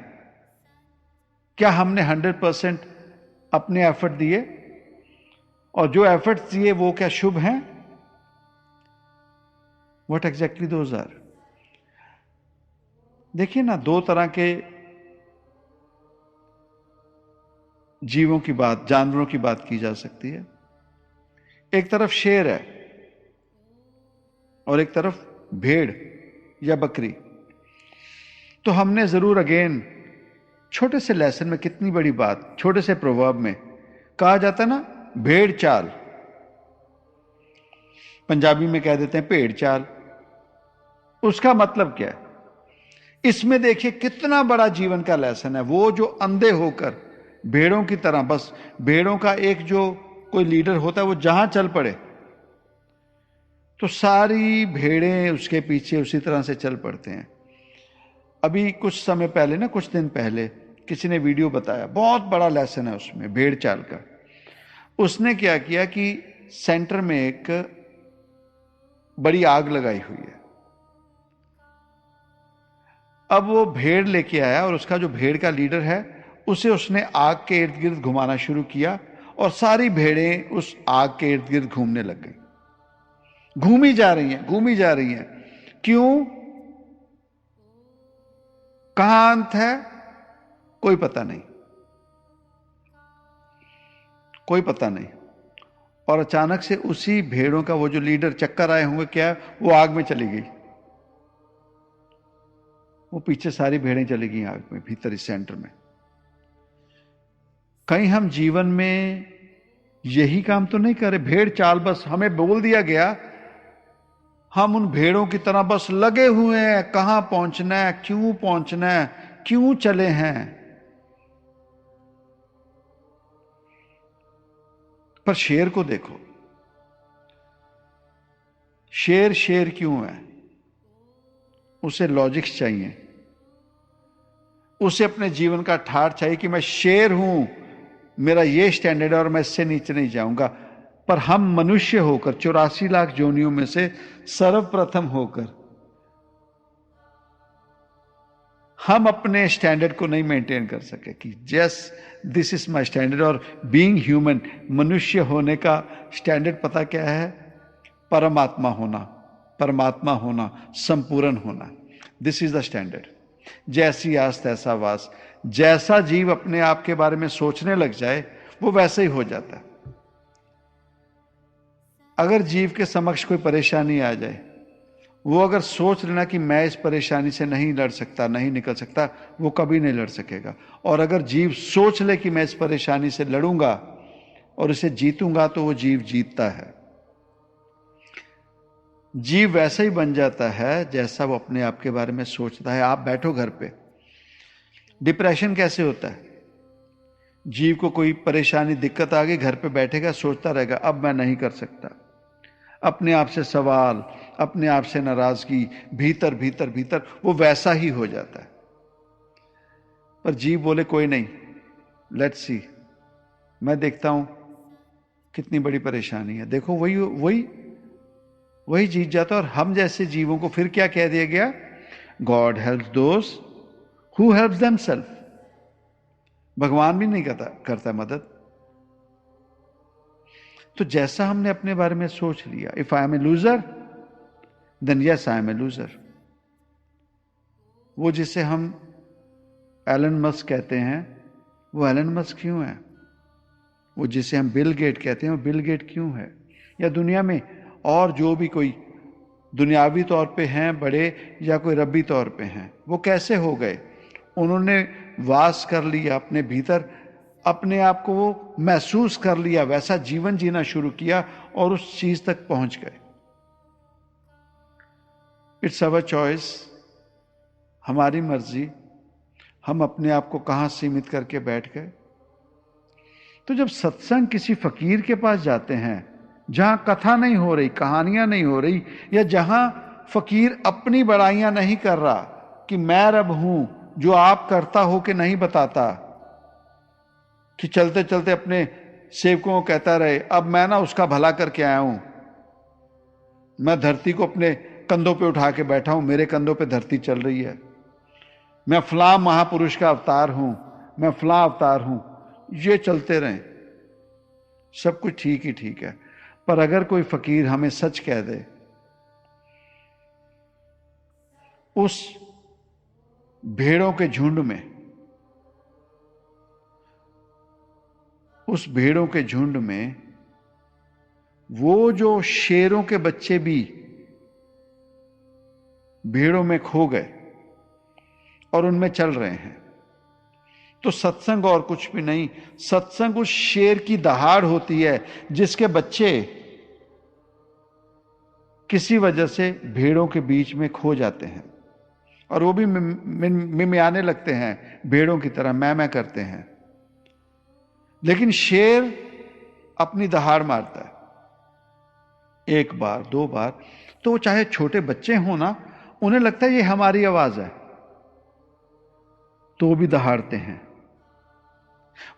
क्या हमने 100% अपने एफर्ट दिए? और जो एफर्ट्स दिए वो क्या शुभ हैं? What exactly those are? देखिए ना, दो तरह के जीवों की बात, जानवरों की बात की जा सकती है। एक तरफ शेर है और एक तरफ भेड़ या बकरी। तो हमने जरूर अगेन छोटे से लेसन में, कितनी बड़ी बात, छोटे से प्रोवर्ब में कहा जाता है ना, भेड़ चाल, पंजाबी में कह देते हैं भेड़ चाल। उसका मतलब क्या है? इसमें देखिए कितना बड़ा जीवन का लेसन है। वो जो अंधे होकर भेड़ों की तरह, बस भेड़ों का एक जो कोई लीडर होता है, वो जहां चल पड़े तो सारी भेड़ें उसके पीछे उसी तरह से चल पड़ते हैं। अभी कुछ समय पहले ना, कुछ दिन पहले किसी ने वीडियो बताया, बहुत बड़ा लेसन है उसमें भेड़ चाल का। उसने क्या किया कि सेंटर में एक बड़ी आग लगाई हुई है। अब वो भेड़ लेके आया और उसका जो भेड़ का लीडर है उसे उसने आग के इर्द गिर्द घुमाना शुरू किया और सारी भेड़ें उस आग के इर्द गिर्द घूमने लग गई, घूमी जा रही हैं, घूमी जा रही हैं। क्यों? कहां अंत है? कोई पता नहीं, कोई पता नहीं। और अचानक से उसी भेड़ों का वो जो लीडर, चक्कर आए होंगे क्या, वो आग में चली गई। वो पीछे सारी भेड़ें चली गई आग में, भीतर इस सेंटर में। कहीं हम जीवन में यही काम तो नहीं करे? भेड़ चाल, बस हमें बोल दिया गया, हम उन भेड़ों की तरह बस लगे हुए हैं, कहां पहुंचना है, क्यों पहुंचना है, क्यों चले हैं। पर शेर को देखो, शेर शेर क्यों है? उसे लॉजिक्स चाहिए, उसे अपने जीवन का ठाठ चाहिए कि मैं शेर हूं, मेरा ये स्टैंडर्ड है और मैं इससे नीचे नहीं जाऊंगा। पर हम मनुष्य होकर 84 लाख जोनियों में से सर्वप्रथम होकर हम अपने स्टैंडर्ड को नहीं मेंटेन कर सके कि जस दिस इज माय स्टैंडर्ड। और बीइंग ह्यूमन, मनुष्य होने का स्टैंडर्ड पता क्या है? परमात्मा होना, परमात्मा होना, संपूर्ण होना। This is the standard. जैसी आस तैसा वास। जैसा जीव अपने आप के बारे में सोचने लग जाए वो वैसे ही हो जाता है। अगर जीव के समक्ष कोई परेशानी आ जाए, वो अगर सोच लेना कि मैं इस परेशानी से नहीं लड़ सकता, नहीं निकल सकता, वो कभी नहीं लड़ सकेगा। और अगर जीव सोच ले कि मैं इस परेशानी से लड़ूंगा और इसे जीतूंगा, तो वो जीव जीतता है। जीव वैसा ही बन जाता है जैसा वो अपने आप के बारे में सोचता है। आप बैठो घर पे, डिप्रेशन कैसे होता है? जीव को कोई परेशानी, दिक्कत आ गई, घर पे बैठेगा, सोचता रहेगा अब मैं नहीं कर सकता। अपने आप से सवाल, अपने आप से नाराजगी, भीतर भीतर भीतर वो वैसा ही हो जाता है। पर जीव बोले कोई नहीं, लेट्स सी, मैं देखता हूं कितनी बड़ी परेशानी है, देखो वही वही वही जीत जाता है। और हम जैसे जीवों को फिर क्या कह दिया गया? God helps those who helps themselves. भगवान भी नहीं करता मदद। तो जैसा हमने अपने बारे में सोच लिया, if I am a loser then yes I am a loser. वो जिसे हम एलन मस्क कहते हैं, वो एलन मस्क क्यों है? वो जिसे हम बिल गेट कहते हैं, वो बिल गेट क्यों है? या दुनिया में और जो भी कोई दुनियावी तौर पे हैं बड़े या कोई रब्बी तौर पे हैं, वो कैसे हो गए? उन्होंने वास कर लिया अपने भीतर, अपने आप को वो महसूस कर लिया, वैसा जीवन जीना शुरू किया और उस चीज तक पहुंच गए। इट्स अवर चॉइस, हमारी मर्जी। हम अपने आप को कहां सीमित करके बैठ गए। तो जब सत्संग किसी फकीर के पास जाते हैं, जहां कथा नहीं हो रही, कहानियां नहीं हो रही, या जहां फकीर अपनी बड़ाइयां नहीं कर रहा कि मैं रब हूं, जो आप करता हो कि नहीं बताता, कि चलते चलते अपने सेवकों को कहता रहे अब मैं ना उसका भला करके आया हूं, मैं धरती को अपने कंधों पे उठा के बैठा हूं, मेरे कंधों पे धरती चल रही है, मैं फलां महापुरुष का अवतार हूं, मैं फलां अवतार हूं, ये चलते रहें, सब कुछ ठीक ही ठीक है। पर अगर कोई फकीर हमें सच कह दे, उस भेड़ों के झुंड में, उस भेड़ों के झुंड में वो जो शेरों के बच्चे भी भेड़ों में खो गए और उनमें चल रहे हैं, तो सत्संग और कुछ भी नहीं, सत्संग उस शेर की दहाड़ होती है जिसके बच्चे किसी वजह से भेड़ों के बीच में खो जाते हैं और वो भी मिमियाने लगते हैं, भेड़ों की तरह मैं करते हैं। लेकिन शेर अपनी दहाड़ मारता है, एक बार दो बार, तो चाहे छोटे बच्चे हों ना, उन्हें लगता है ये हमारी आवाज है, तो वो भी दहाड़ते हैं।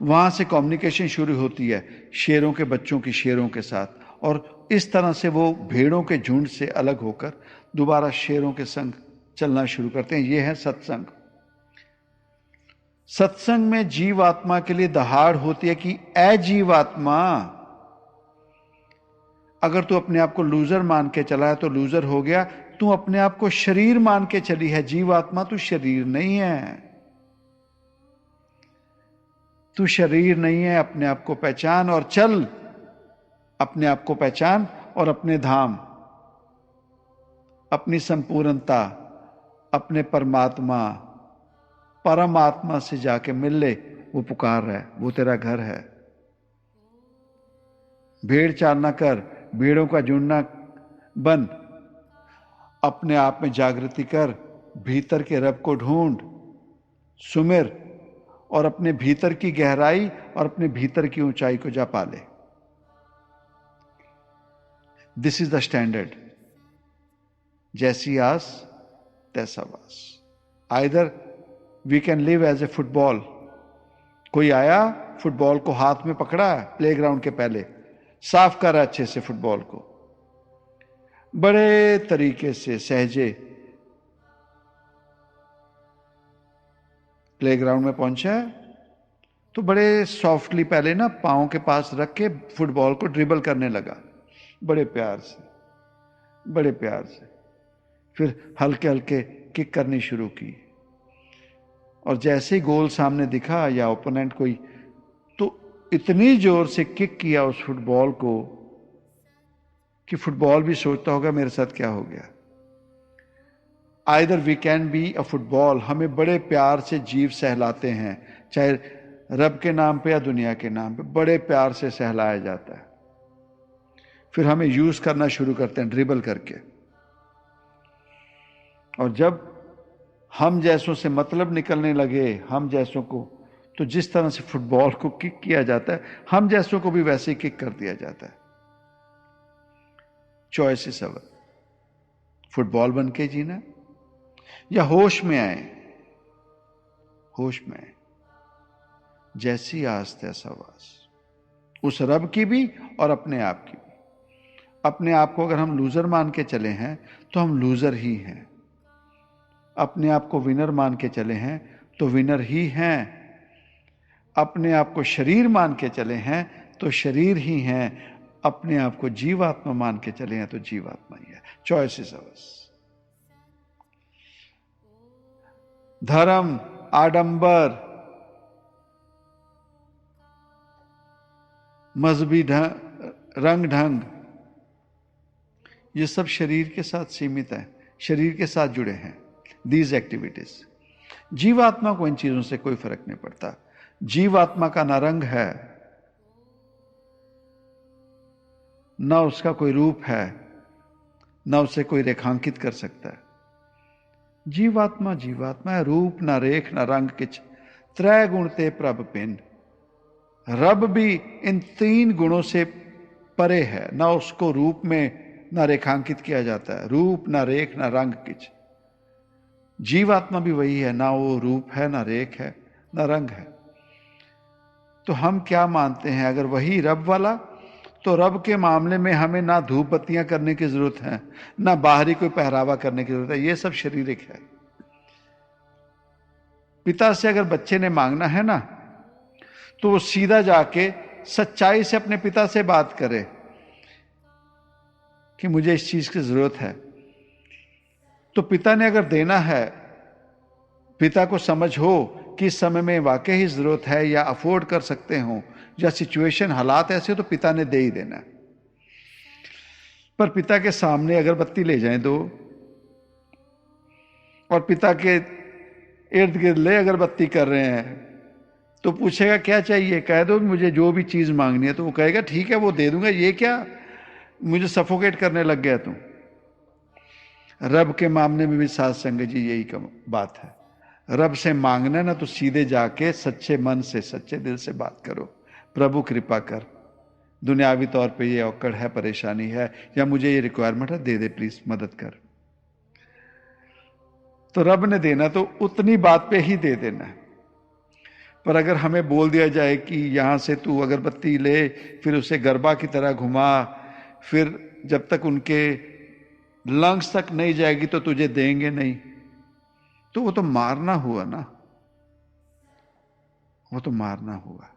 वहां से कम्युनिकेशन शुरू होती है शेरों के बच्चों की शेरों के साथ, और इस तरह से वो भेड़ों के झुंड से अलग होकर दोबारा शेरों के संग चलना शुरू करते हैं। ये है सत्संग। सत्संग में जीवात्मा के लिए दहाड़ होती है कि ऐ जीवात्मा, अगर तू अपने आप को लूजर मान के चला है तो लूजर हो गया, तू अपने आप को शरीर मान के चली है जीवात्मा, तू शरीर नहीं है, तू शरीर नहीं है, अपने आप को पहचान और चल, अपने आप को पहचान और अपने धाम, अपनी संपूर्णता, अपने परमात्मा से जाके मिल ले। वो पुकार रहा है, वो तेरा घर है। भेड़ चारना कर, भेड़ों का झुंड बन, अपने आप में जागृति कर, भीतर के रब को ढूंढ, सुमिर, और अपने भीतर की गहराई और अपने भीतर की ऊंचाई को जा पाले। This is the standard. जैसी आस तैसा वास। Either we can live as a football. कोई आया, फुटबॉल को हाथ में पकड़ा प्लेग्राउंड के पहले, साफ करा अच्छे से फुटबॉल को, बड़े तरीके से सहजे प्लेग्राउंड में पहुंचा है, तो बड़े सॉफ्टली पहले ना पांव के पास रख के फुटबॉल को ड्रिबल करने लगा, बड़े प्यार से, बड़े प्यार से। फिर हल्के हल्के किक करनी शुरू की, और जैसे ही गोल सामने दिखा या ओपोनेंट कोई, तो इतनी जोर से किक किया उस फुटबॉल को कि फुटबॉल भी सोचता होगा मेरे साथ क्या हो गया। Either we can be a football. हमें बड़े प्यार से जीव सहलाते हैं, चाहे रब के नाम पे या दुनिया के नाम पे, बड़े प्यार से सहलाया जाता है। फिर हमें यूज करना शुरू करते हैं ड्रिबल करके, और जब हम जैसों से मतलब निकलने लगे, हम जैसों को, तो जिस तरह से फुटबॉल को किक किया जाता है, हम जैसों को भी वैसे ही किक कर दिया जाता है। Choice is our. फुटबॉल बन के जीना या होश में आए, होश में आए। जैसी आस तैसा वास, उस रब की भी और अपने आप की भी। अपने आप को अगर हम लूजर मान के चले हैं तो हम लूजर ही हैं, अपने आप को विनर मान के चले हैं तो विनर ही हैं, अपने आप को शरीर मान के चले हैं तो शरीर ही हैं, अपने आप को जीवात्मा मान के चले हैं तो जीवात्मा ही है। Choice is ours. धर्म, आडंबर, मजहबी रंग ढंग, ये सब शरीर के साथ सीमित है, शरीर के साथ जुड़े हैं दीज एक्टिविटीज। जीवात्मा को इन चीजों से कोई फर्क नहीं पड़ता। जीवात्मा का ना रंग है, ना उसका कोई रूप है, ना उसे कोई रेखांकित कर सकता है। जीवात्मा जीवात्मा है, रूप ना रेख ना रंग किच, त्रै गुण ते प्रभ पिन। रब भी इन 3 गुणों से परे है। ना उसको रूप में ना रेखांकित किया जाता है, रूप ना रेख ना रंग किच। जीवात्मा भी वही है, ना वो रूप है ना रेख है ना रंग है। तो हम क्या मानते हैं, अगर वही रब वाला, तो रब के मामले में हमें ना धूप बत्तियां करने की जरूरत है, ना बाहरी कोई पहरावा करने की जरूरत है, ये सब शारीरिक है। पिता से अगर बच्चे ने मांगना है ना, तो वो सीधा जाके सच्चाई से अपने पिता से बात करे कि मुझे इस चीज की जरूरत है। तो पिता ने अगर देना है, पिता को समझ हो कि इस समय में वाकई ही जरूरत है या अफोर्ड कर सकते हो या सिचुएशन हालात ऐसे हो, तो पिता ने दे ही देना है। पर पिता के सामने अगरबत्ती ले जाएं दो, और पिता के इर्द गिर्द ले अगरबत्ती कर रहे हैं, तो पूछेगा क्या चाहिए, कह दो मुझे जो भी चीज मांगनी है, तो वो कहेगा ठीक है वो दे दूंगा। ये क्या मुझे सफोकेट करने लग गया तू। रब के मामले में भी साध संगत जी यही बात है। रब से मांगना ना, तो सीधे जाके सच्चे मन से सच्चे दिल से बात करो, प्रभु कृपा कर, दुनियावी तौर पे ये औकड़ है, परेशानी है, या मुझे ये रिक्वायरमेंट है, दे दे प्लीज, मदद कर। तो रब ने देना तो उतनी बात पे ही दे देना है। पर अगर हमें बोल दिया जाए कि यहां से तू अगरबत्ती ले, फिर उसे गरबा की तरह घुमा, फिर जब तक उनके लंग्स तक नहीं जाएगी तो तुझे देंगे नहीं, तो वो तो मारना हुआ ना, वो तो मारना हुआ।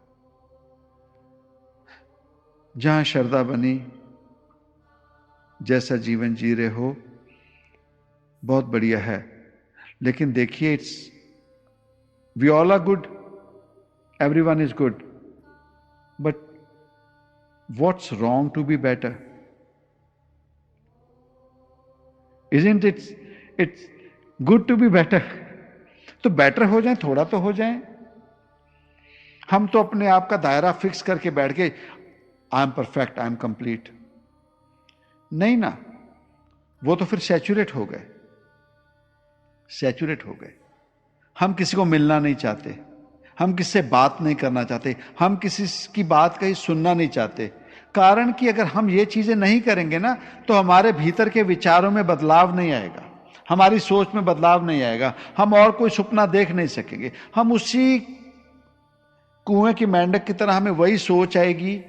जहां श्रद्धा बनी, जैसा जीवन जी रहे हो, बहुत बढ़िया है। लेकिन देखिए, it's we all are good, everyone is good, but what's wrong to be better? Isn't it's good to be better? तो बेटर हो जाए, थोड़ा तो हो जाए। हम तो अपने आप का दायरा फिक्स करके बैठ के I am perfect, I am complete, नहीं ना, वो तो फिर सैचुरेट हो गए, सैचुरेट हो गए। हम किसी को मिलना नहीं चाहते, हम किससे बात नहीं करना चाहते, हम किसी की बात कहीं सुनना नहीं चाहते। कारण कि अगर हम ये चीजें नहीं करेंगे ना, तो हमारे भीतर के विचारों में बदलाव नहीं आएगा, हमारी सोच में बदलाव नहीं आएगा, हम और कोई सपना देख नहीं सकेंगे। हम उसी कुएं की मेंढक की तरह, हमें वही सोच आएगी,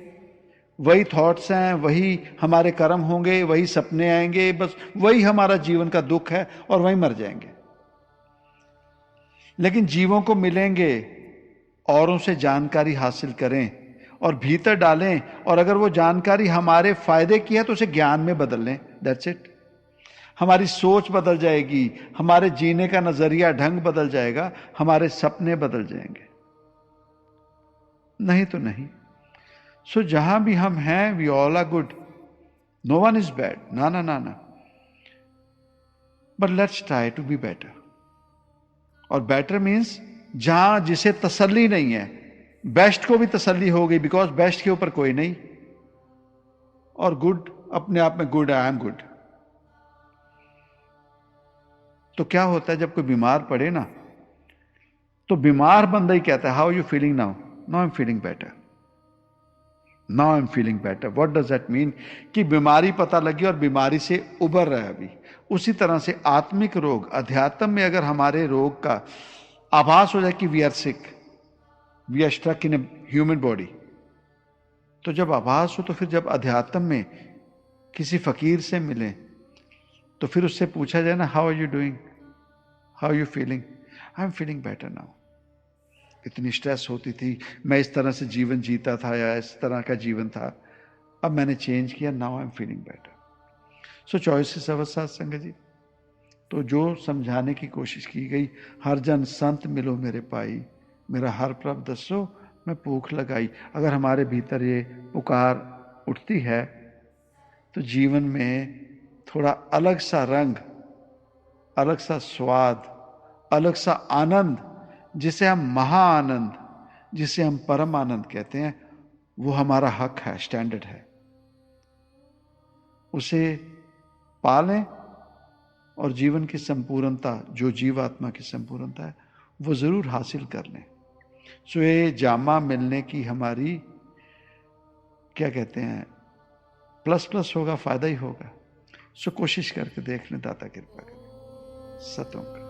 वही थॉट्स हैं, वही हमारे कर्म होंगे, वही सपने आएंगे, बस वही हमारा जीवन का दुख है, और वही मर जाएंगे। लेकिन जीवों को मिलेंगे, औरों से जानकारी हासिल करें और भीतर डालें, और अगर वो जानकारी हमारे फायदे की है तो उसे ज्ञान में बदल लें, दैट्स इट। हमारी सोच बदल जाएगी, हमारे जीने का नजरिया ढंग बदल जाएगा, हमारे सपने बदल जाएंगे, नहीं तो नहीं। सो जहां भी हम हैं, we all are good, no one is bad, ना ना ना ना, but let's try to be better. और बेटर मीन्स जहां जिसे तसल्ली नहीं है, बेस्ट को भी तसल्ली हो गई, बिकॉज बेस्ट के ऊपर कोई नहीं, और गुड अपने आप में गुड, आई एम गुड। तो क्या होता है जब कोई बीमार पड़े ना, तो बीमार बंदा ही कहता है how you feeling now, now I am feeling better, now I am feeling better. What does that mean? कि बीमारी पता लगी और बीमारी से उबर रहा है अभी। उसी तरह से आत्मिक रोग, अध्यात्म में अगर हमारे रोग का आभास हो जाए कि we are sick, we are struck in a human body, तो जब आभास हो, तो फिर जब अध्यात्म में किसी फकीर से मिले, तो फिर उससे पूछा जाए ना, how are you doing, how are you feeling? I am feeling better now. इतनी स्ट्रेस होती थी, मैं इस तरह से जीवन जीता था, या इस तरह का जीवन था, अब मैंने चेंज किया, now I am feeling better. So choice is our साथ संगत जी। तो जो समझाने की कोशिश की गई, हर जन संत मिलो मेरे पाई, मेरा हर प्रभ दसो मैं भूख लगाई। अगर हमारे भीतर ये पुकार उठती है, तो जीवन में थोड़ा अलग सा रंग, अलग सा स्वाद, अलग सा आनंद, जिसे हम महाआनंद, जिसे हम परम आनंद कहते हैं, वो हमारा हक है, स्टैंडर्ड है। उसे पालें, और जीवन की संपूर्णता, जो जीवात्मा की संपूर्णता है, वो जरूर हासिल कर लें। सो ये जामा मिलने की हमारी क्या कहते हैं प्लस प्लस होगा, फायदा ही होगा। सो कोशिश करके देख लें, दाता कृपा करें। सतों का